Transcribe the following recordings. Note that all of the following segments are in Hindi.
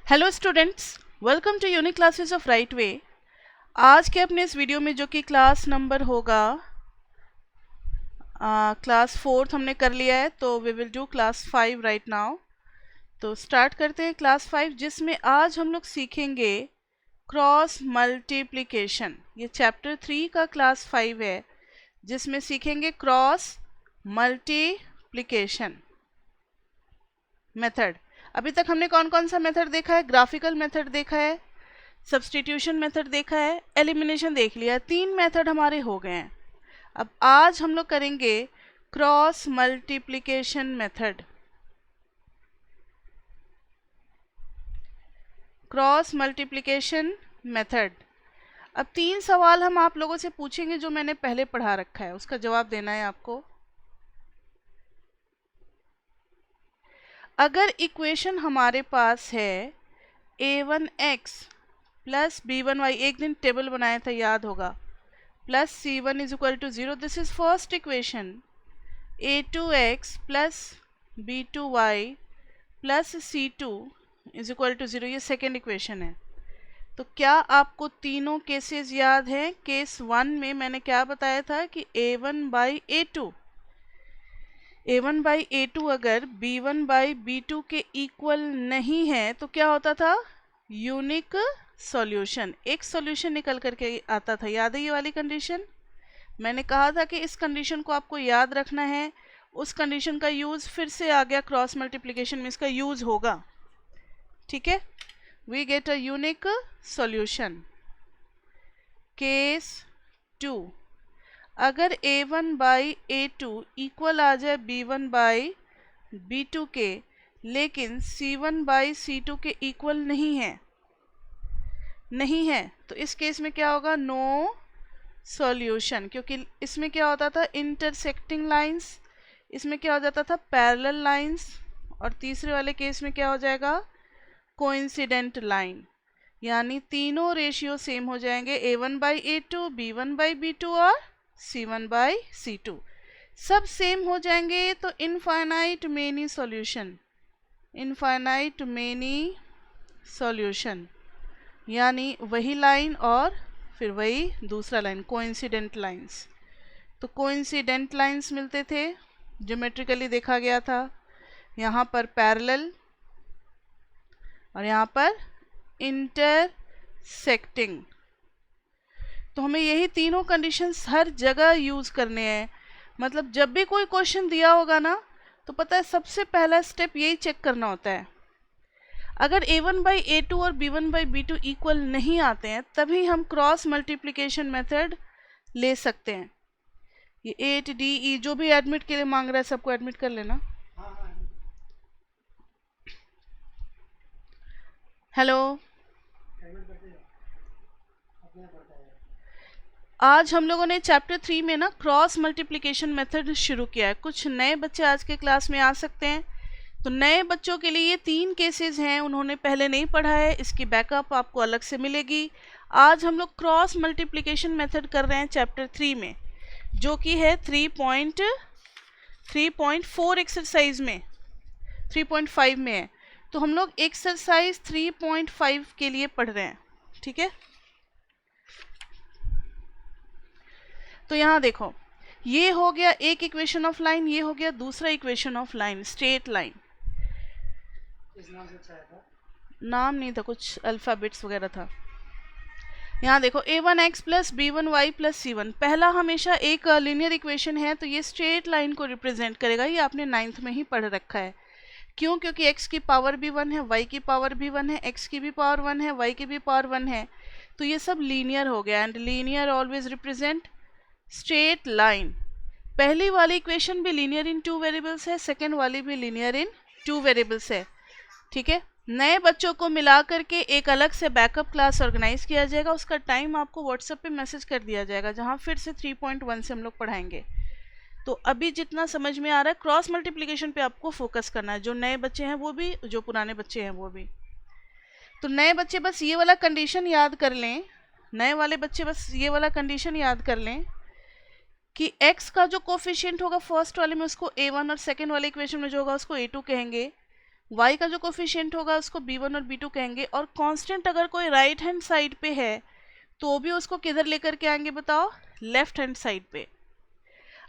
Hello students, welcome to unique classes of right way. आज के अपने इस वीडियो में जो कि क्लास नंबर होगा क्लास 4 हमने कर लिया है, तो we will do class 5 right now. तो स्टार्ट करते हैं क्लास 5, जिसमें आज हम लोग सीखेंगे क्रॉस मल्टीप्लिकेशन। ये चैप्टर 3 का क्लास 5 है, जिसमें सीखेंगे क्रॉस मल्टीप्लिकेशन मेथड। अभी तक हमने कौन कौन सा मेथड देखा है? ग्राफिकल मेथड देखा है, सब्स्टिट्यूशन मेथड देखा है, एलिमिनेशन देख लिया। 3 मेथड हमारे हो गए हैं। अब आज हम लोग करेंगे cross multiplication method. Cross multiplication method. अब 3 सवाल हम आप लोगों से पूछेंगे जो मैंने पहले पढ़ा रखा है, उसका जवाब देना है आपको। अगर इक्वेशन हमारे पास है a1x प्लस b1y, एक दिन टेबल बनाया था याद होगा, plus c1 is equal to 0, this is first equation. a2x plus b2y plus c2 is equal to 0, ये सेकेंड इक्वेशन है। तो क्या आपको तीनों केसेस याद हैं? केस 1 में मैंने क्या बताया था कि a1 by a2, a1 by a2 अगर b1 बाई b2 के इक्वल नहीं है तो क्या होता था? यूनिक सॉल्यूशन, एक सॉल्यूशन निकल करके आता था। याद है ये वाली कंडीशन? मैंने कहा था कि इस कंडीशन को आपको याद रखना है। उस कंडीशन का यूज़ फिर से आ गया क्रॉस मल्टीप्लिकेशन में, इसका यूज़ होगा। ठीक है, we get a unique solution. Case 2, अगर a1 बाई a2 इक्वल आ जाए b1 बाई b2 के, लेकिन c1 बाई c2 के इक्वल नहीं है, तो इस केस में क्या होगा? नो सॉल्यूशन, क्योंकि इसमें क्या होता था? इंटरसेक्टिंग लाइंस, इसमें क्या हो जाता था? पैरेलल लाइंस, और तीसरे वाले केस में क्या हो जाएगा? Coincident line. यानी तीनों रेशियो सेम हो जाएंगे, a1 by a2, b1 by b2 और c1 बाई c2 सब सेम हो जाएंगे। तो infinite many solution, infinite many solution, यानी वही लाइन और फिर वही दूसरा लाइन, कोइंसिडेंट लाइंस। तो कोइंसिडेंट लाइंस मिलते थे, ज्योमेट्रिकली देखा गया था। यहाँ पर पैरेलल और यहाँ पर इंटरसेक्टिंग। तो हमें यही तीनों कंडीशंस हर जगह यूज़ करने हैं। मतलब जब भी कोई क्वेश्चन दिया होगा ना, तो पता है सबसे पहला स्टेप यही चेक करना होता है। अगर a1 बाई a2 और b1 बाई b2 इक्वल नहीं आते हैं, तभी हम क्रॉस मल्टीप्लिकेशन मेथड ले सकते हैं। ये 8DE जो भी एडमिट के लिए मांग रहा है, सबको एडमिट कर लेना। हेलो, आज हम लोगों ने चैप्टर 3 में ना क्रॉस मल्टीप्लिकेशन मेथड शुरू किया है। कुछ नए बच्चे आज के क्लास में आ सकते हैं, तो नए बच्चों के लिए ये 3 केसेस हैं, उन्होंने पहले नहीं पढ़ा है, इसकी बैकअप आपको अलग से मिलेगी। आज हम लोग क्रॉस मल्टीप्लिकेशन मेथड कर रहे हैं चैप्टर 3 में, जो कि है 3.4 एक्सरसाइज में, 3.5 में है। तो हम लोग एक्सरसाइज 3.5 के लिए पढ़ रहे हैं। ठीक है, तो यहाँ देखो, ये हो गया एक इक्वेशन ऑफ लाइन, ये हो गया दूसरा equation of line, straight line. नाम नहीं था, कुछ अल्फ़ाबेट्स वगैरह था। यहाँ देखो a1x plus b1y plus c1, पहला हमेशा एक लीनियर इक्वेशन है, तो ये स्ट्रेट लाइन को रिप्रेजेंट करेगा। ये आपने 9th में ही पढ़ रखा है। क्यों? क्योंकि x की पावर भी 1 है, y की पावर भी 1 है, x की भी पावर 1 है, y की भी पावर 1 है, तो ये सब लीनियर हो गया। And linear always represent straight line. पहली वाली इक्वेशन भी लीनियर इन 2 वेरिएबल्स है, सेकेंड वाली भी लीनियर इन 2 वेरिएबल्स है। ठीक है, नए बच्चों को मिला करके एक अलग से बैकअप क्लास ऑर्गेनाइज किया जाएगा, उसका टाइम आपको व्हाट्सएप पे मैसेज कर दिया जाएगा, जहां फिर से 3.1 से हम लोग पढ़ाएंगे। तो अभी जितना समझ में आ रहा है, क्रॉस मल्टीप्लिकेशन पे आपको फोकस करना है, जो नए बच्चे हैं वो भी, जो पुराने बच्चे हैं वो भी। तो नए बच्चे बस ये वाला कंडीशन याद कर लें, नए वाले बच्चे बस ये वाला कंडीशन याद कर लें कि x का जो कोफिशिएंट होगा फर्स्ट वाले में उसको a1 और सेकेंड वाले इक्वेशन में जो होगा उसको a2 कहेंगे। y का जो कोफिशिएंट होगा उसको b1 और b2 कहेंगे, और कांस्टेंट अगर कोई राइट हैंड साइड पे है तो भी उसको किधर लेकर के आएंगे बताओ, लेफ्ट हैंड साइड पे।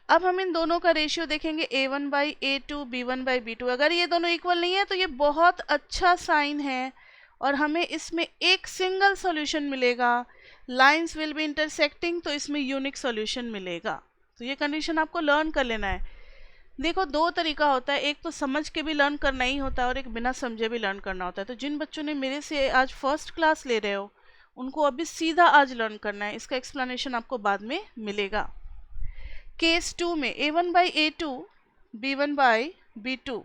अब हम इन दोनों का रेशियो देखेंगे a1/a2 b1/b2। अगर ये दोनों इक्वल नहीं है तो ये बहुत अच्छा साइन है और हमें इसमें एक सिंगल सॉल्यूशन मिलेगा। लाइंस विल बी इंटरसेक्टिंग, तो इसमें यूनिक सॉल्यूशन मिलेगा। तो ये कंडीशन आपको लर्न कर लेना है। देखो दो तरीका होता है, एक तो समझ के भी लर्न करना ही होता है और एक बिना समझे भी लर्न करना होता है। तो जिन बच्चों ने मेरे से आज फर्स्ट क्लास ले रहे हो उनको अभी सीधा आज लर्न करना है, इसका एक्सप्लेनेशन आपको बाद में मिलेगा। केस 2 में a1/a2 b1/b2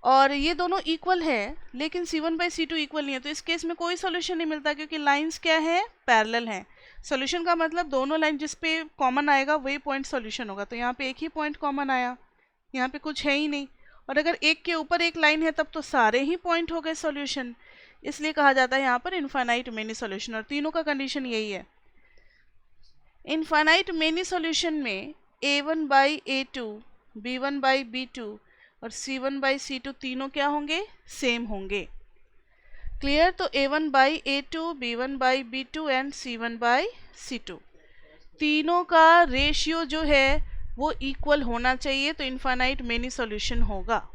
और ये दोनों इक्वल है लेकिन c1/c2 इक्वल नहीं है, तो इस केस में कोई सॉल्यूशन नहीं मिलता क्योंकि लाइंस क्या है, पैरेलल हैं। सॉल्यूशन का मतलब दोनों लाइन जिस पे कॉमन आएगा वही पॉइंट सॉल्यूशन होगा। तो यहाँ पे एक ही पॉइंट कॉमन आया, यहाँ पे कुछ है ही नहीं, और अगर एक के ऊपर एक लाइन है तब तो सारे ही पॉइंट हो गए सॉल्यूशन। इसलिए कहा जाता है यहाँ पर इनफाइनाइट मेनी सॉल्यूशन, और तीनों का कंडीशन यही है। इनफाइनाइट मेनी सॉल्यूशन में a1/a2 b1/b2 और c1/c2 तीनों क्या होंगे, सेम होंगे। क्लियर? तो a1/a2 b1/b2 एंड c1/c2 तीनों का रेशियो जो है वो इक्वल होना चाहिए, तो इनफाइनाइट मेनी सॉल्यूशन होगा।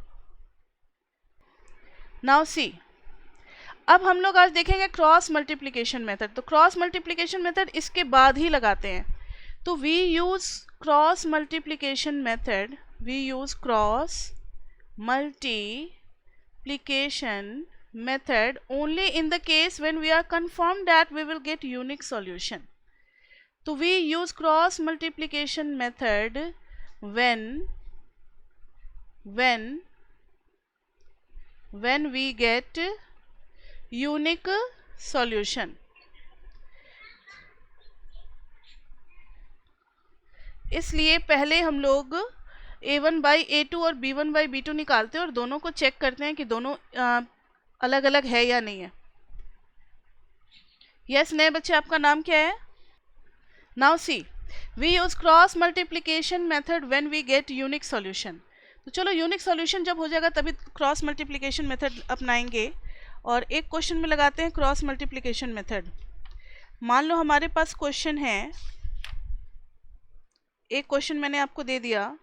नाउ सी, अब हम लोग आज देखेंगे क्रॉस मल्टीप्लिकेशन मेथड। तो क्रॉस मल्टीप्लिकेशन मेथड इसके बाद ही लगाते हैं। तो we use cross multiplication method, we use cross multiplication method only in the case when we are confirmed that we will get unique solution. So we use cross multiplication method when we get unique solution. इसलिए पहले हम लोग a1/a2 और b1/b2 निकालते हैं और दोनों को चेक करते हैं कि दोनों अलग अलग है या नहीं है। यस नए बच्चे, आपका नाम क्या है? Now see, we use cross multiplication method when we get unique solution. तो चलो यूनिक सॉल्यूशन जब हो जाएगा तभी क्रॉस मल्टीप्लिकेशन मेथड अपनाएंगे। और एक क्वेश्चन में लगाते हैं क्रॉस मल्टीप्लिकेशन मेथड। मान लो हमारे पास क्वेश्चन है, एक क्वेश्चन मैंने आपको दे दिया,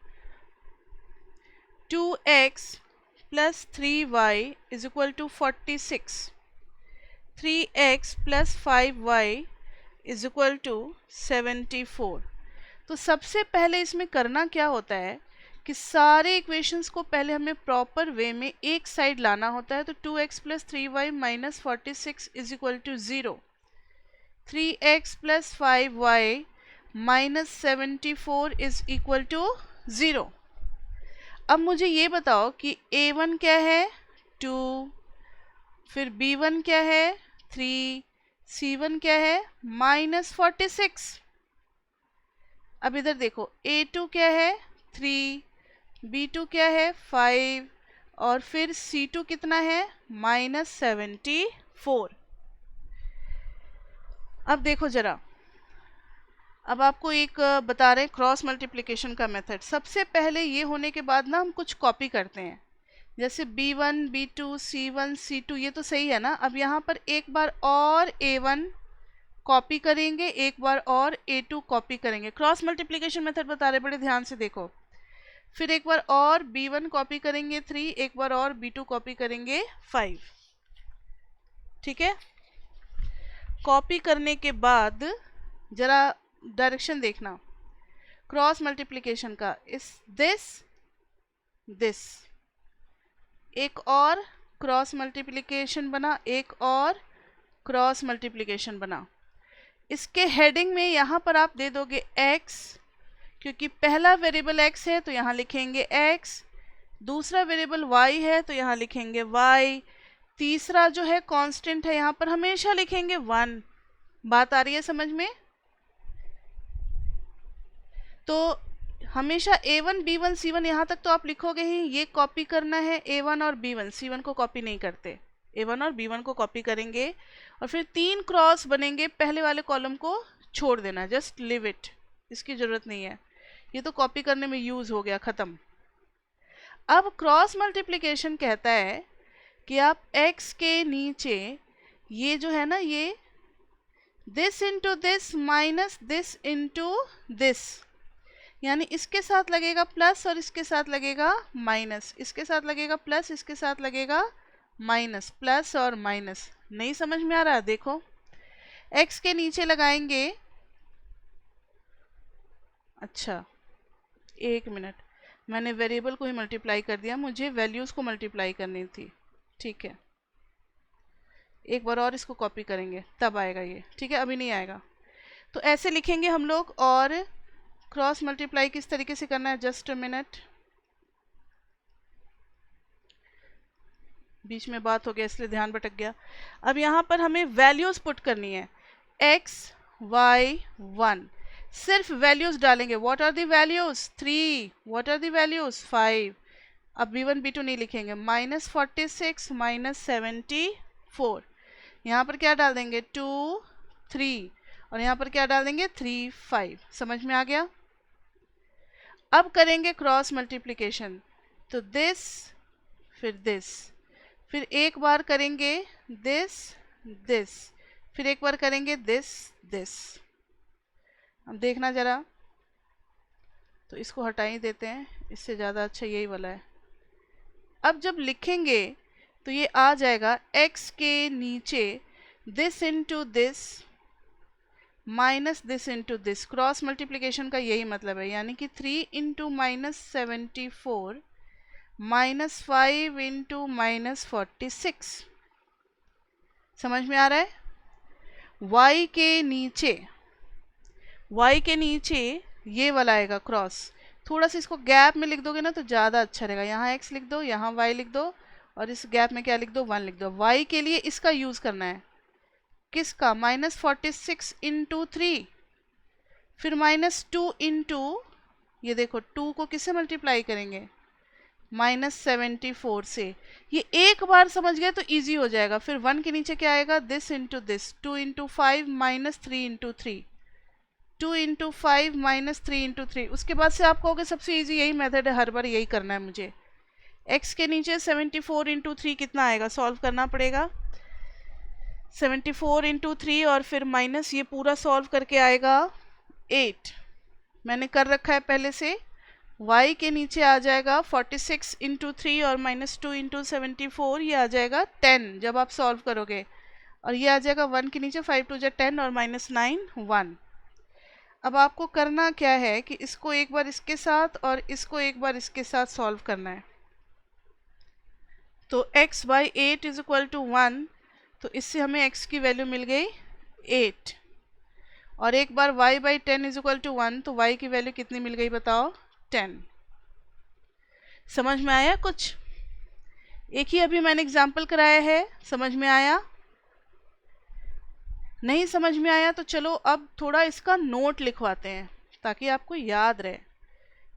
2x plus 3y is equal to 46, 3x plus 5y is equal to 74। तो सबसे पहले इसमें करना क्या होता है कि सारे इक्वेशंस को पहले हमें प्रॉपर वे में एक साइड लाना होता है। तो 2x plus 3y minus 46 is equal to 0, 3x plus 5y minus 74 is equal to 0। अब मुझे ये बताओ कि a1 क्या है, 2, फिर b1 क्या है, 3, c1 क्या है, -46। अब इधर देखो a2 क्या है, 3, b2 क्या है, 5, और फिर c2 कितना है, -74। अब देखो जरा, अब आपको एक बता रहे हैं क्रॉस मल्टीप्लिकेशन का मेथड। सबसे पहले ये होने के बाद ना हम कुछ कॉपी करते हैं, जैसे b1, b2, c1, c2, ये तो सही है ना। अब यहाँ पर एक बार और a1 कॉपी करेंगे, एक बार और a2 कॉपी करेंगे। क्रॉस मल्टीप्लिकेशन मेथड बता रहे, बड़े ध्यान से देखो। फिर एक बार और b1 कॉपी करेंगे 3, एक बार और b2 कॉपी करेंगे 5। ठीक है, कॉपी करने के बाद जरा डायरेक्शन देखना क्रॉस मल्टीप्लिकेशन का, इस दिस एक और क्रॉस मल्टीप्लिकेशन बना, एक और क्रॉस मल्टीप्लिकेशन बना। इसके हेडिंग में यहाँ पर आप दे दोगे x, क्योंकि पहला वेरिएबल x है तो यहाँ लिखेंगे x, दूसरा वेरिएबल y है तो यहाँ लिखेंगे y, तीसरा जो है कांस्टेंट है यहाँ पर हमेशा लिखेंगे 1। बात आ रही है समझ में? तो हमेशा a1, b1, c1 यहाँ तक तो आप लिखोगे ही। ये कॉपी करना है a1 और b1, c1 को कॉपी नहीं करते, a1 और b1 को कॉपी करेंगे और फिर 3 क्रॉस बनेंगे। पहले वाले कॉलम को छोड़ देना, जस्ट लिव इट, इसकी ज़रूरत नहीं है, ये तो कॉपी करने में यूज़ हो गया, ख़त्म। अब क्रॉस मल्टीप्लिकेशन कहता है कि आप x के नीचे ये जो है ना, ये this into this minus this into this, यानी इसके साथ लगेगा प्लस और इसके साथ लगेगा माइनस, इसके साथ लगेगा प्लस, इसके साथ लगेगा माइनस, प्लस और माइनस। नहीं समझ में आ रहा? देखो x के नीचे लगाएंगे, अच्छा एक मिनट, मैंने वेरिएबल को ही मल्टीप्लाई कर दिया, मुझे वैल्यूज़ को मल्टीप्लाई करनी थी। ठीक है, एक बार और इसको कॉपी करेंगे तब आएगा ये। ठीक है, अभी नहीं आएगा। तो ऐसे लिखेंगे हम लोग। और क्रॉस मल्टीप्लाई किस तरीके से करना है, जस्ट अ मिनट, बीच में बात हो गया इसलिए ध्यान भटक गया। अब यहाँ पर हमें वैल्यूज़ पुट करनी है, x y 1, सिर्फ वैल्यूज़ डालेंगे। What are the values? 3। What are the values? 5। अब b1 b2 नहीं लिखेंगे। -46 -74, यहाँ पर क्या डाल देंगे? 2 3, और यहाँ पर क्या डाल देंगे? 3 5। समझ में आ गया? अब करेंगे क्रॉस मल्टीप्लिकेशन, तो दिस फिर दिस, फिर एक बार करेंगे दिस दिस, फिर एक बार करेंगे दिस दिस। अब देखना ज़रा, तो इसको हटा ही देते हैं, इससे ज़्यादा अच्छा यही वाला है। अब जब लिखेंगे तो ये आ जाएगा x के नीचे this into this minus this into this. Cross multiplication का यही मतलब है, यानी कि 3 इंटू -74 -5 इंटू -46। समझ में आ रहा है? y के नीचे ये वाला आएगा क्रॉस। थोड़ा सा इसको गैप में लिख दोगे ना तो ज़्यादा अच्छा रहेगा। यहाँ x लिख दो, यहाँ y लिख दो, और इस गैप में क्या लिख दो? 1 लिख दो। y के लिए इसका यूज़ करना है। किसका? -46 इंटू 3, फिर -2 इंटू, ये देखो 2 को किससे मल्टीप्लाई करेंगे? -74 से। ये एक बार समझ गए तो इजी हो जाएगा। फिर 1 के नीचे क्या आएगा? This into this, 2 into 5 -3 into 3, 2 into 5 -3 into 3। उसके बाद से आप कहोगे सबसे इजी यही मेथड है, हर बार यही करना है मुझे। x के नीचे 74 इंटू 3 कितना आएगा? सॉल्व करना पड़ेगा। 74 इंटू 3 और फिर माइनस, ये पूरा सॉल्व करके आएगा 8। मैंने कर रखा है पहले से। y के नीचे आ जाएगा 46 इंटू 3 और -2 इंटू 74, ये आ जाएगा 10 जब आप सॉल्व करोगे। और ये आ जाएगा 1 के नीचे, 5 2 10 और -9 1। अब आपको करना क्या है कि इसको एक बार इसके साथ और इसको एक बार इसके साथ सॉल्व करना है। तो x by 8 is equal to 1, तो इससे हमें x की वैल्यू मिल गई 8। और एक बार y by 10 is equal to 1, तो y की वैल्यू कितनी मिल गई बताओ? 10। समझ में आया कुछ? एक ही अभी मैंने एग्जाम्पल कराया है, समझ में आया? नहीं समझ में आया तो चलो अब थोड़ा इसका नोट लिखवाते हैं ताकि आपको याद रहे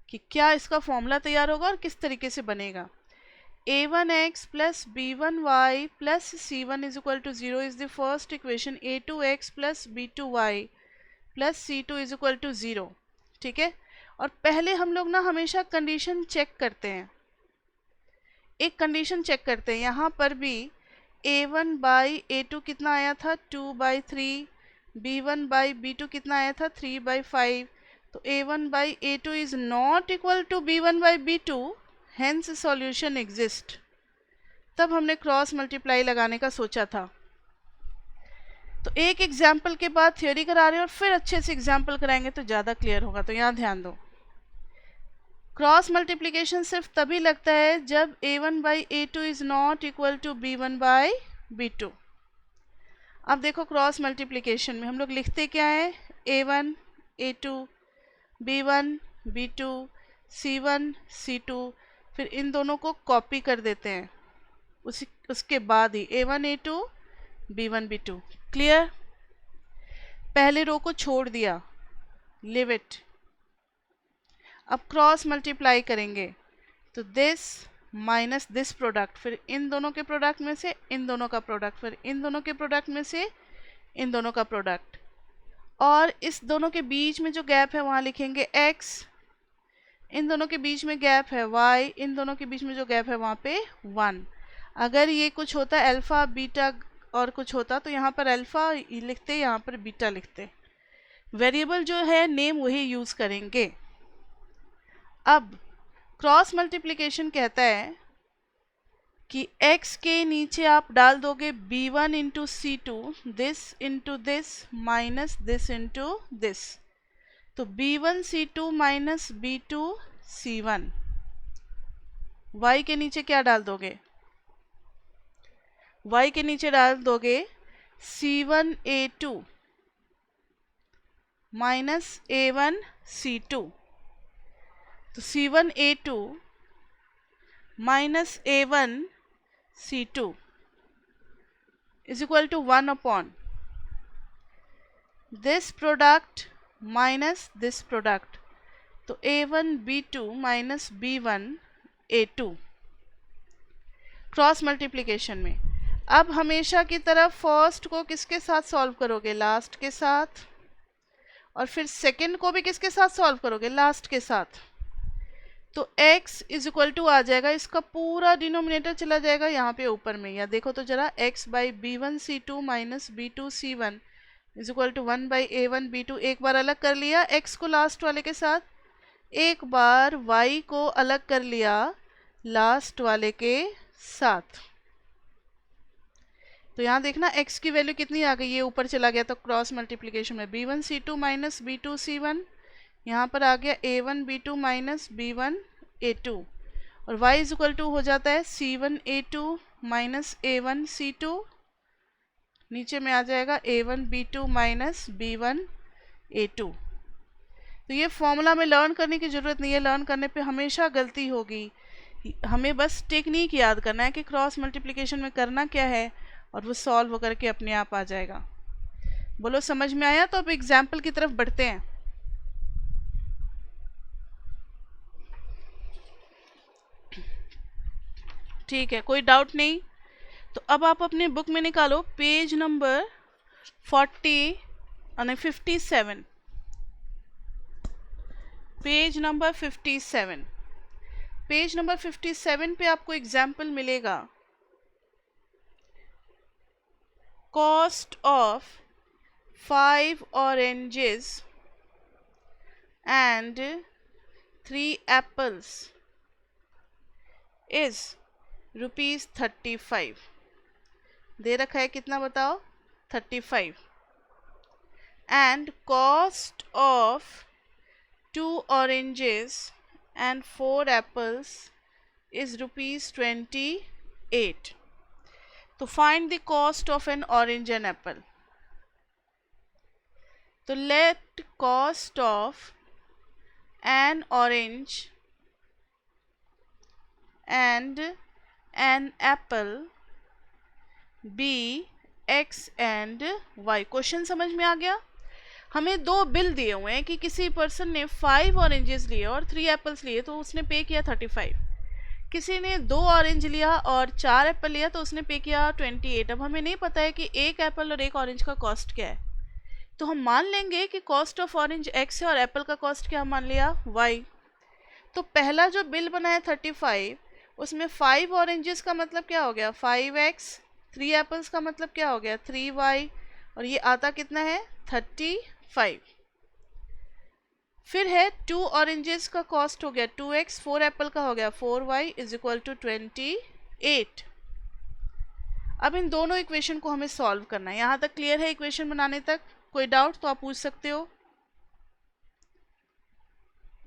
कि क्या इसका फॉर्मूला तैयार होगा और किस तरीके से बनेगा। a1x plus b1y plus c1 is equal to 0 is the first equation. a2x plus b2y plus c2 is equal to 0। ठीक है, और पहले हम लोग ना हमेशा कंडीशन चेक करते हैं, एक कंडीशन चेक करते हैं। यहाँ पर भी a1 बाई a2 कितना आया था? 2/3। b1 बाई b2 कितना आया था? 3/5। तो a1 by a2 is not equal to b1 by b2, hence solution exist. तब हमने क्रॉस मल्टीप्लाई लगाने का सोचा था। तो एक एग्जाम्पल के बाद थ्योरी करा रहे हैं और फिर अच्छे से एग्जाम्पल कराएंगे तो ज़्यादा क्लियर होगा। तो यहाँ ध्यान दो, क्रॉस मल्टीप्लिकेशन सिर्फ तभी लगता है जब a1 by a2 is not equal to b1 by b2। अब देखो क्रॉस मल्टीप्लिकेशन में हम लोग लिखते क्या है? a1 a2 b1 b2 c1 c2, फिर इन दोनों को कॉपी कर देते हैं उसके बाद ही a1 a2 b1 b2। Clear? पहले रो को छोड़ दिया, लिव इट। अब क्रॉस मल्टीप्लाई करेंगे तो दिस माइनस दिस प्रोडक्ट, फिर इन दोनों के प्रोडक्ट में से इन दोनों का प्रोडक्ट, फिर इन दोनों के प्रोडक्ट में से इन दोनों का प्रोडक्ट, और इस दोनों के बीच में जो गैप है वहाँ लिखेंगे x। इन दोनों के बीच में गैप है y, इन दोनों के बीच में जो गैप है वहाँ पे 1। अगर ये कुछ होता अल्फ़ा बीटा और कुछ होता तो यहाँ पर अल्फ़ा लिखते, यहाँ पर बीटा लिखते। वेरिएबल जो है नेम वही यूज़ करेंगे। अब क्रॉस मल्टीप्लिकेशन कहता है कि x के नीचे आप डाल दोगे b1 into c2, this into this minus this into this, तो b1 c2 minus b2 c1। y के नीचे क्या डाल दोगे? y के नीचे डाल दोगे c1 a2 minus a1 c2, तो c1 a2 minus a1 c2 is equal to 1 upon this product minus this product, तो a1 b2 minus b1 a2 cross multiplication में। अब हमेशा की तरह फर्स्ट को किसके साथ सॉल्व करोगे? लास्ट के साथ। और फिर सेकंड को भी किसके साथ सॉल्व करोगे? लास्ट के साथ। तो x इज इक्वल टू आ जाएगा, इसका पूरा डिनोमिनेटर चला जाएगा यहाँ पे ऊपर में। या देखो तो जरा, x by b1 c2 minus b2 c1 is equal to 1 by a1 b2। एक बार अलग कर लिया x को लास्ट वाले के साथ, एक बार y को अलग कर लिया लास्ट वाले के साथ। तो यहाँ देखना x की वैल्यू कितनी आ गई, ये ऊपर चला गया तो क्रॉस मल्टीप्लिकेशन में b1 c2 minus b2 c1, यहाँ पर आ गया a1 b2 minus b1 a2, और y इज इक्वल टू हो जाता है c1 a2 minus a1 c2, नीचे में आ जाएगा a1 b2 minus b1 a2। तो ये फॉर्मूला में लर्न करने की ज़रूरत नहीं है, लर्न करने पे हमेशा गलती होगी। हमें बस टेक्निक याद करना है कि क्रॉस मल्टीप्लिकेशन में करना क्या है, और वो सॉल्व करके अपने आप आ जाएगा। बोलो समझ में आया? तो अब एग्जाम्पल की तरफ बढ़ते हैं। ठीक है, कोई डाउट नहीं? तो अब आप अपने बुक में निकालो page number 57, page number 57। Page number 57 पे आपको एग्जाम्पल मिलेगा, cost of 5 oranges and 3 apples is ₹35। दे रखा है कितना बताओ? 35। And cost of 2 oranges and 4 apples is ₹28। तो find the cost of an orange and apple. तो let cost of an orange and an apple be x and y। Question समझ में आ गया? हमें दो बिल दिए हुए हैं कि किसी पर्सन ने 5 ऑरेंजेस लिए और 3 एप्पल्स लिए, तो उसने पे किया 35। किसी ने 2 ऑरेंज लिया और 4 एप्पल लिया, तो उसने पे किया 28। अब हमें नहीं पता है कि एक एप्पल और एक ऑरेंज का कॉस्ट क्या है, तो हम मान लेंगे कि कॉस्ट ऑफ ऑरेंज x है और एप्पल का कॉस्ट क्या मान लिया? y। तो पहला जो बिल बनाया 35, उसमें 5 ऑरेंजेस का मतलब क्या हो गया? 5x, 3 एप्पल्स का मतलब क्या हो गया? 3y, और ये आता कितना है? 35। फिर है 2 ऑरेंजेस का कॉस्ट हो गया 2x, 4 एप्पल का हो गया 4y इज इक्वल टू 28। अब इन दोनों इक्वेशन को हमें सॉल्व करना है। यहाँ तक क्लियर है इक्वेशन बनाने तक? कोई डाउट तो आप पूछ सकते हो।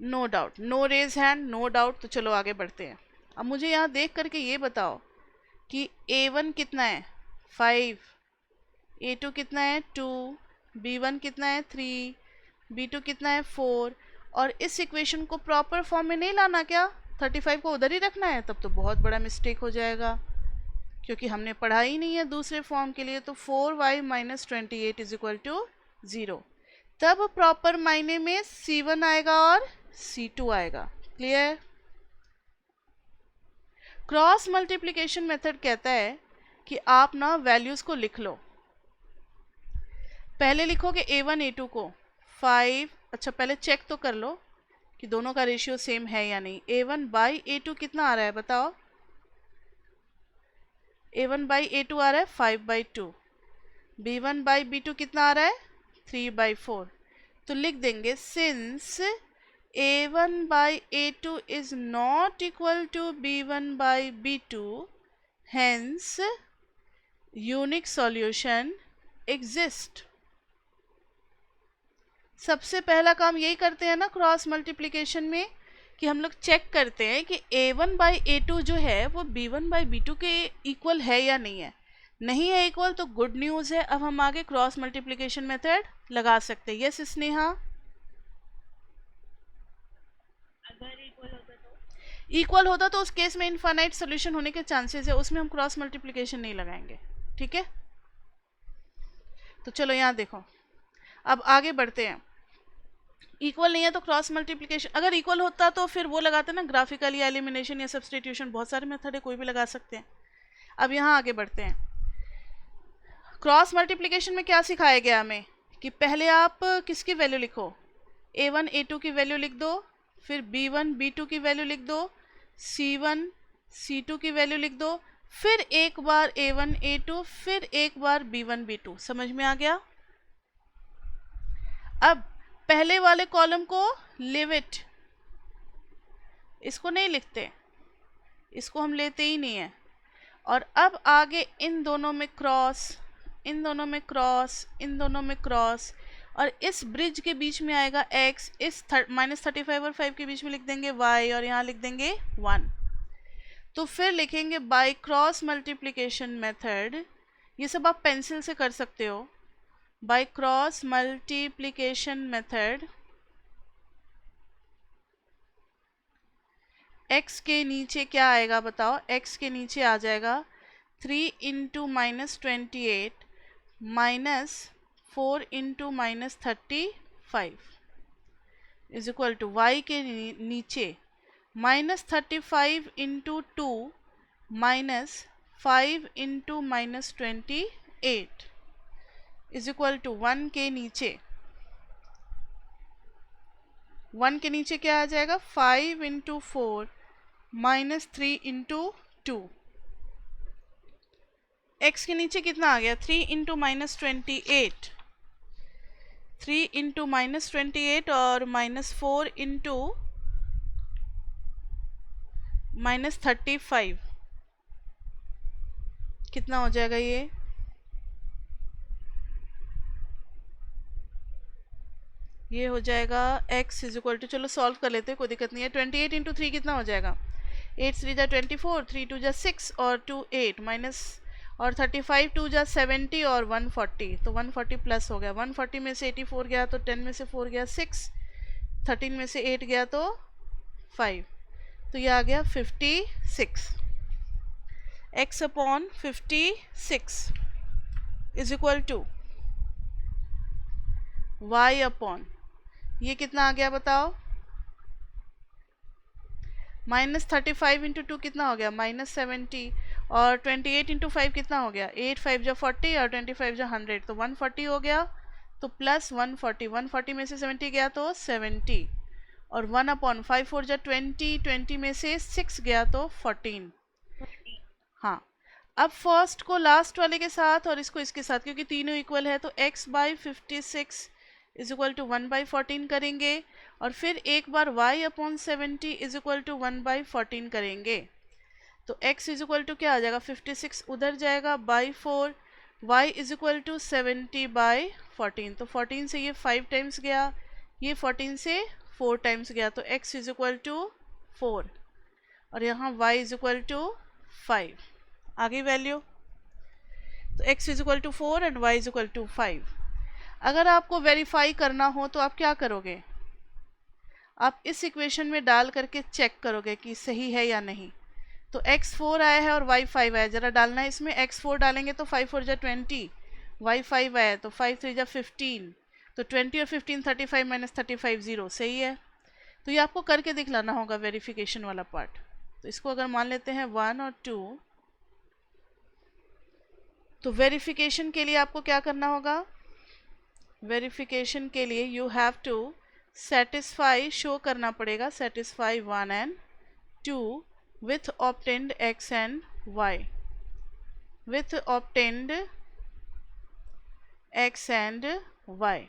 No doubt, no raise hand, no doubt. तो चलो आगे बढ़ते हैं। अब मुझे यहाँ देख करके ये बताओ कि a1 कितना है? 5, a2 कितना है? 2, b1 कितना है? 3, b2 कितना है? 4। और इस इक्वेशन को प्रॉपर फॉर्म में नहीं लाना क्या? 35 को उधर ही रखना है? तब तो बहुत बड़ा मिस्टेक हो जाएगा, क्योंकि हमने पढ़ा ही नहीं है दूसरे फॉर्म के लिए। तो 4y minus 28 is equal to 0। तब प्रॉपर मायने में c1 आएगा और c2 आएगा। क्लियर? क्रॉस मल्टीप्लिकेशन मेथड कहता है कि आप ना वैल्यूज को लिख लो। पहले लिखोगे a1 a2 को 5। अच्छा, पहले चेक तो कर लो कि दोनों का रेशियो सेम है या नहीं। A1/A2 कितना आ रहा है बताओ? A1/A2 आ रहा है 5/2। B1/B2 कितना आ रहा है? 3/4। तो लिख देंगे since A1/A2 is not equal to B1/B2, hence unique solution exist। सबसे पहला काम यही करते हैं ना क्रॉस मल्टीप्लिकेशन में, कि हम लोग चेक करते हैं कि A1/A2 जो है वो B1/B2 के इक्वल है या नहीं है। नहीं है इक्वल तो गुड न्यूज़ है, अब हम आगे क्रॉस मल्टीप्लिकेशन मेथड लगा सकते हैं। यस स्नेहा? अगर इक्वल होता तो उस केस में इनफाइनाइट सोल्यूशन होने के चांसेस है, उसमें हम क्रॉस मल्टीप्लिकेशन नहीं लगाएंगे। ठीक है, तो चलो यहाँ देखो, अब आगे बढ़ते हैं। इक्वल नहीं है तो क्रॉस मल्टीप्लिकेशन, अगर इक्वल होता तो फिर वो लगाते ना ग्राफिकल या एलिमिनेशन या सब्सटीट्यूशन, बहुत सारे मेथड है, कोई भी लगा सकते हैं। अब यहाँ आगे बढ़ते हैं। क्रॉस मल्टीप्लिकेशन में क्या सिखाया गया हमें कि पहले आप किसकी वैल्यू लिखो, A1/A2 की वैल्यू लिख दो, फिर B1/B2 की वैल्यू लिख दो, C1/C2 की वैल्यू लिख दो, फिर एक बार A1/A2, फिर एक बार B1/B2। समझ में आ गया? अब पहले वाले कॉलम को लिव इट, इसको नहीं लिखते, इसको हम लेते ही नहीं है। और अब आगे इन दोनों में क्रॉस, इन दोनों में क्रॉस, इन दोनों में क्रॉस, और इस ब्रिज के बीच में आएगा x, इस -35 और 5 के बीच में लिख देंगे y, और यहाँ लिख देंगे 1। तो फिर लिखेंगे बाय क्रॉस मल्टीप्लिकेशन मेथड, ये सब आप पेंसिल से कर सकते हो। By cross multiplication method x के नीचे क्या आएगा बताओ? x के नीचे आ जाएगा 3 × -28 -4 × -35 इज इक्वल टू y के नीचे -35 × 2 -5 × -28 इज इक्वल टू 1 के नीचे, 1 के नीचे क्या आ जाएगा? 5 × 4 -3 × 2। x के नीचे कितना आ गया? 3 × -28, 3 × -28 और -4 × -35 कितना हो जाएगा? ये हो जाएगा x इज इक्वल टू, चलो सॉल्व कर लेते हैं, कोई दिक्कत नहीं है। 28 × 3 कितना हो जाएगा? 8 3 जा 24, 3 2 जा 6 और 2 8 माइनस, और 35 2 जा 70 और 140, तो 140 प्लस हो गया। 140 में से 84 गया तो 10 में से 4 गया 6, 13 में से 8 गया तो 5, तो ये आ गया 56। x upon 56 is equal to y upon, ये कितना आ गया बताओ? -35 × 2 कितना हो गया? -70, और 28 × 5 कितना हो गया? 8 5 जा 40 और 25 जा 100, तो 140 हो गया। तो प्लस 140, 140 में से 70 गया तो 70, और 1 अपॉन 5 4 जा 20, 20 में से 6 गया तो 14। हाँ, अब फर्स्ट को लास्ट वाले के साथ और इसको इसके साथ, क्योंकि तीनों इक्वल है, तो x/56 इज इक्वल टू 1/14 करेंगे, और फिर एक बार y upon 70 is equal to 1/14 करेंगे। तो x इज इक्वल टू क्या आ जाएगा? 56 उधर जाएगा by 4, y is equal to 70/14, तो 14 से ये 5 टाइम्स गया, ये 14 से 4 टाइम्स गया, तो x इज इक्वल टू 4, और यहाँ y इज इक्वल टू 5 आ गई वैल्यू। तो x is equal to 4 and y is equal to 5। अगर आपको वेरीफाई करना हो तो आप क्या करोगे? आप इस इक्वेशन में डाल करके चेक करोगे कि सही है या नहीं। तो x4 आया है और y5 आया, जरा डालना है इसमें। x4 डालेंगे तो 5 4 जा 20, y5 आया तो 5 3 जा 15, तो 20 और 15 35 माइनस 35 0, सही है। तो ये आपको करके दिखलाना होगा वेरिफिकेशन वाला पार्ट। तो इसको अगर मान लेते हैं 1 और 2, तो वेरिफिकेशन के लिए आपको क्या करना होगा? वेरिफिकेशन के लिए you have to satisfy show करना पड़ेगा, satisfy 1 and 2 with obtained x and y, with obtained x and y।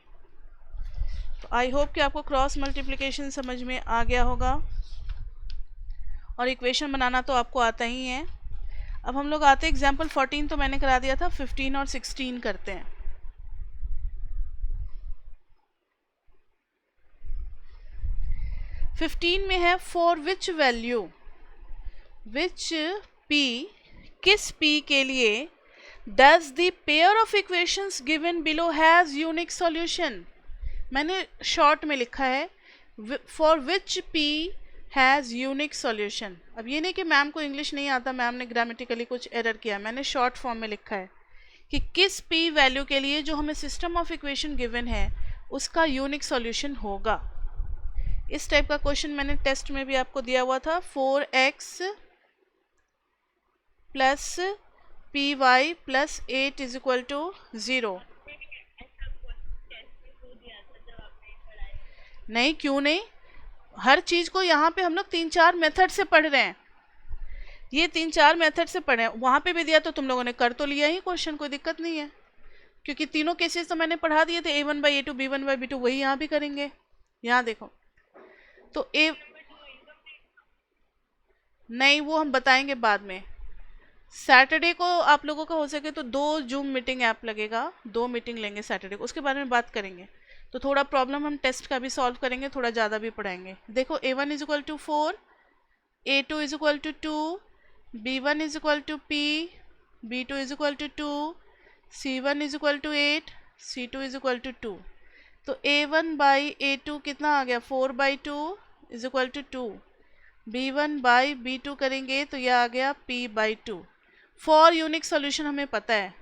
तो आई होप कि आपको क्रॉस मल्टीप्लिकेशन समझ में आ गया होगा और इक्वेशन बनाना तो आपको आता ही है। अब हम लोग आते हैं एग्जाम्पल 14 तो मैंने करा दिया था, 15 और 16 करते हैं। फिफ्टीन में है for which value, which p, किस p के लिए does the pair of equations given below has unique solution. मैंने शॉर्ट में लिखा है for which p has unique solution. अब ये नहीं कि मैम को इंग्लिश नहीं आता, मैम ने ग्रामेटिकली कुछ एरर किया, मैंने शॉर्ट फॉर्म में लिखा है कि किस p वैल्यू के लिए जो हमें सिस्टम ऑफ इक्वेशन गिवन है उसका यूनिक सॉल्यूशन होगा। इस टाइप का क्वेश्चन मैंने टेस्ट में भी आपको दिया हुआ था, 4x plus p y plus 8 is equal to 0। नहीं, क्यों नहीं, हर चीज़ को यहाँ पे हम लोग 3-4 मेथड से पढ़ रहे हैं, ये 3-4 मेथड से पढ़े हैं। वहाँ पे भी दिया तो तुम लोगों ने कर तो लिया ही क्वेश्चन, कोई दिक्कत नहीं है, क्योंकि तीनों केसेस तो मैंने पढ़ा दिए थे, a1/a2 b1/b2, वही यहाँ भी करेंगे। यहाँ देखो तो नहीं, वो हम बताएंगे बाद में। सैटरडे को आप लोगों का हो सके तो 2 जूम मीटिंग ऐप लगेगा, 2 मीटिंग लेंगे सैटरडे को, उसके बारे में बात करेंगे। तो थोड़ा प्रॉब्लम हम टेस्ट का भी सॉल्व करेंगे, थोड़ा ज़्यादा भी पढ़ाएंगे। देखो a1 is equal to 4, a2 is equal to 2, b1 is equal to p, b2 is equal to 2, c1 is equal to 8, c2 is equal to 2। तो a1/a2 कितना आ गया, 4/2 इज इक्वल टू 2, b1/b2 करेंगे तो यह आ गया p/2। फॉर यूनिक सॉल्यूशन हमें पता है,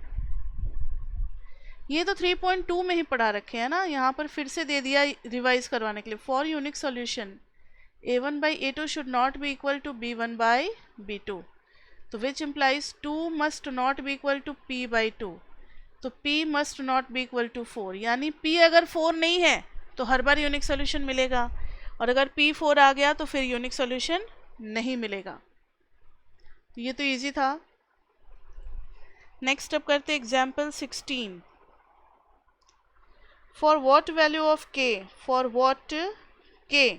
ये तो 3.2 में ही पढ़ा रखे हैं ना, यहाँ पर फिर से दे दिया रिवाइज करवाने के लिए। For unique solution a1/a2 should not be equal to b1/b2, तो which implies 2 must not be equal to p/2, तो p must not be equal to 4, यानी p अगर 4 नहीं है तो हर बार यूनिक सॉल्यूशन मिलेगा, और अगर p 4 आ गया तो फिर यूनिक सॉल्यूशन नहीं मिलेगा। तो ये तो इजी था। नेक्स्ट अब करते example 16। For what value of k, for what k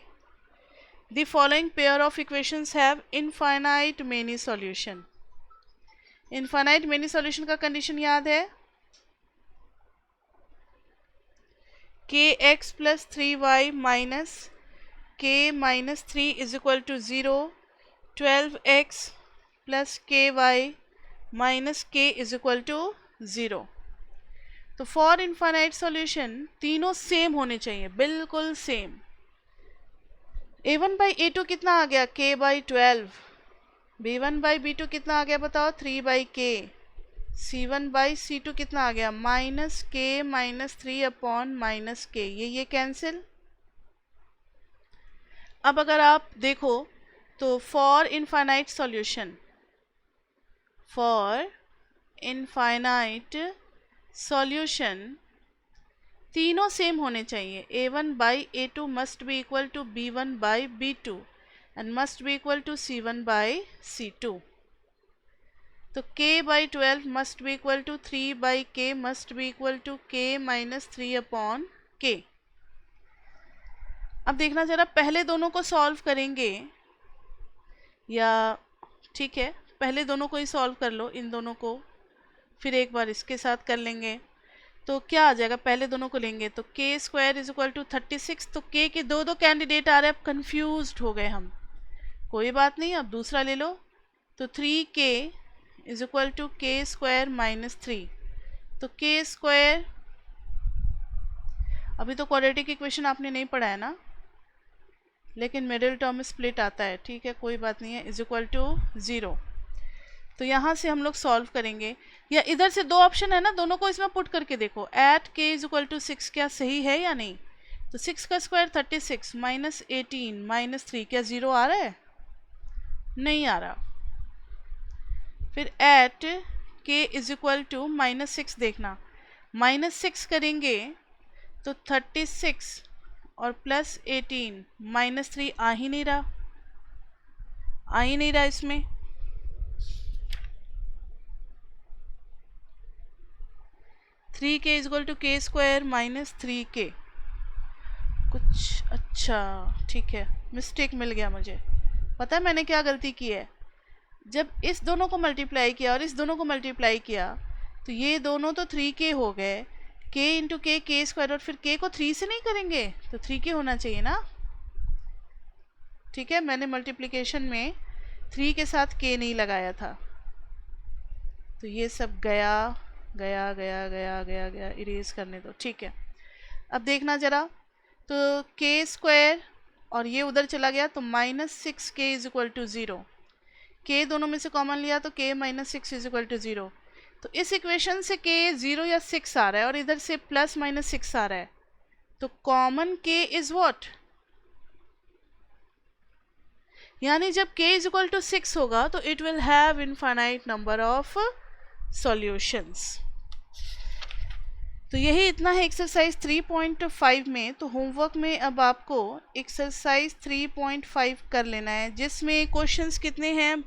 the following pair of equations have infinite many solution. Infinite many solution का कंडीशन याद है, kx plus 3y minus k minus 3 is equal to 0, 12x plus ky minus k is equal to 0। तो फॉर इनफाइनाइट सॉल्यूशन तीनों सेम होने चाहिए, बिल्कुल सेम। a1/a2 कितना आ गया, k/12, b1/b2 कितना आ गया बताओ, 3/k, c1/c2 कितना आ गया, minus k minus 3 upon minus k, ये कैंसिल। अब अगर आप देखो तो for infinite solution, for infinite solution तीनों सेम होने चाहिए। a1/a2 must be equal to b1/b2 and must be equal to c1/c2। तो k/12 must be equal to 3/k must be equal to k minus 3 upon k। अब देखना जरा, पहले दोनों को सॉल्व करेंगे या ठीक है, पहले दोनों को ही सॉल्व कर लो, इन दोनों को, फिर एक बार इसके साथ कर लेंगे। तो क्या आ जाएगा, पहले दोनों को लेंगे तो k² इज इक्वल टू 36। तो k के 2 कैंडिडेट आ रहे हैं, अब कन्फ्यूज हो गए हम, कोई बात नहीं, अब दूसरा ले लो। तो 3k is equal to k² minus 3, तो k², अभी तो क्वाड्रेटिक इक्वेशन आपने नहीं पढ़ा है ना, लेकिन मिडिल टर्म स्प्लिट आता है, ठीक है, कोई बात नहीं है, इज इक्वल टू 0। तो यहाँ से हम लोग सॉल्व करेंगे, या इधर से 2 ऑप्शन है ना, दोनों को इसमें पुट करके देखो। At k is equal to 6 क्या सही है या नहीं, तो 6 का स्क्वायर 36 माइनस 18 माइनस 3, क्या 0 आ रहा है, नहीं आ रहा। फिर at k is equal to minus 6, देखना माइनस 6 करेंगे तो 36 और प्लस 18 -3 आ ही नहीं रहा, आ ही नहीं रहा इसमें। थ्री के इज इक्वल टू के स्क्वायर -3k। कुछ अच्छा ठीक है, मिस्टेक मिल गया मुझे। पता है मैंने क्या गलती की है? जब इस दोनों को मल्टीप्लाई किया और इस दोनों को मल्टीप्लाई किया तो ये दोनों तो 3k हो गए, k इंटू के स्क्वायर, और फिर k को 3 से नहीं करेंगे तो 3k होना चाहिए ना। ठीक है, मैंने मल्टीप्लिकेशन में 3 के साथ k नहीं लगाया था, तो ये सब गया गया गया गया गया गया, इरेज करने दो। ठीक है, अब देखना ज़रा, तो के स्क्वायर और ये उधर चला गया तो -6k इज इक्वल टू 0। के दोनों में से कॉमन लिया तो k -6 इज इक्वल टू 0। तो इस इक्वेशन से k 0 या 6 आ रहा है और इधर से +-6 आ रहा है, तो कॉमन k इज व्हाट, यानी जब k इज इक्वल टू 6 होगा तो it will have infinite number of solutions. तो यही इतना है एक्सरसाइज 3.5 में। तो होमवर्क में अब आपको एक्सरसाइज 3.5 कर लेना है, जिसमें क्वेश्चंस कितने हैं,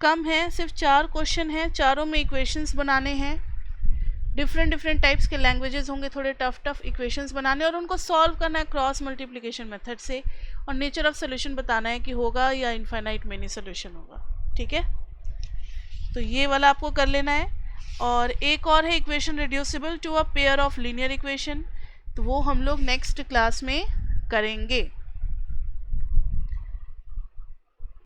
कम हैं, सिर्फ 4 क्वेश्चन हैं, चारों में इक्वेशंस बनाने हैं। डिफरेंट टाइप्स के लैंग्वेजेस होंगे, थोड़े टफ इक्वेशंस बनाने और उनको सॉल्व करना है क्रॉस मल्टीप्लिकेशन मेथड से, और नेचर ऑफ सोल्यूशन बताना है कि होगा या इनफाइनाइट मेनी सोल्यूशन होगा। ठीक है, तो ये वाला आपको कर लेना है। और एक और है equation reducible to a pair of linear equation, तो वो हम लोग नेक्स्ट क्लास में करेंगे।